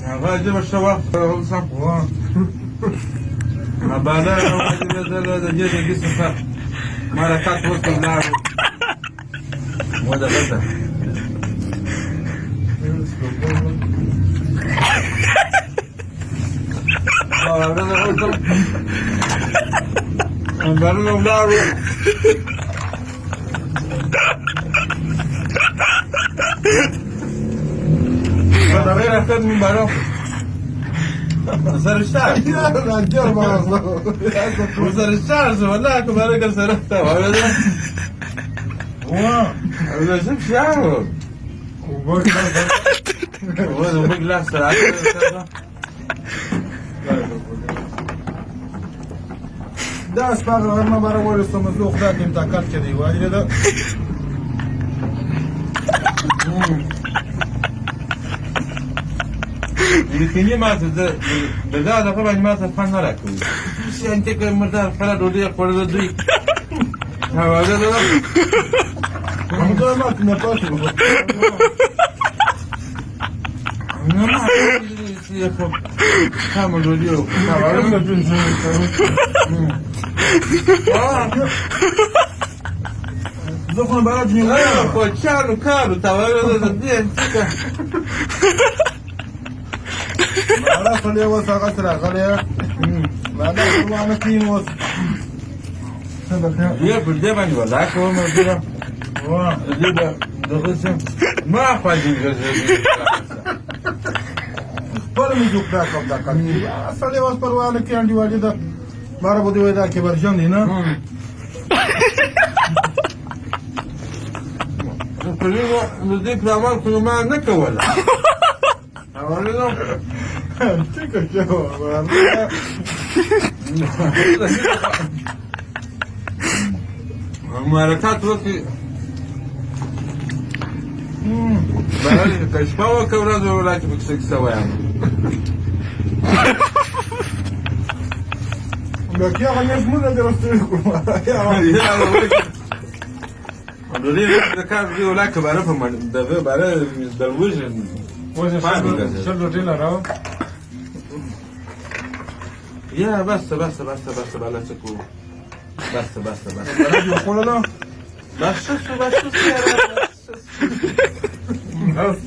غادي بالشباب خلصنا ما بعدها غادي جيت جسم ما ركعت وسط اللعب وده غدا انا قلت انا بعرف هذا غير اخذ من برا صار الشعر لا الجو ما وصار الشعر والله كبارك سرقته ولا شوف شعره وهذا بقى سرعة ده اسباغ ما برا ولا سمزوق ده كنت اكلت كذي واجد ده اللي ما تد ده طبعا ما تفهم لك بس انت كمردار فلا دودي قرر دوي هذا ده والله ما كنا فاكر ما يخف كم دودي كنا بنزين زخنا بلدني كوتشانو كارو تاويرو ده دي لا خليه وسع غسرة خليه لا لا أنا كين وسع يا بدي بني ولا كم ما بدي دي ده ما فاجئ पर में जुकता कब तक असले वास पर वाले के अंडी वाली दा बारह बुद्धि वेदा के वर्जन दी ना كلنا نديك الأمر كل ما نكولا أولنا ठीक है क्या معركات وقت بلد كشفاوة كوراد ولا تبكسك سوايا لك يا غني اسمه درستكم دولي كان في ولا كبارهم ده بره درويجن وجه شلو تيلا راو يا بس بلا تكو بس بلد يقول له بس يا بس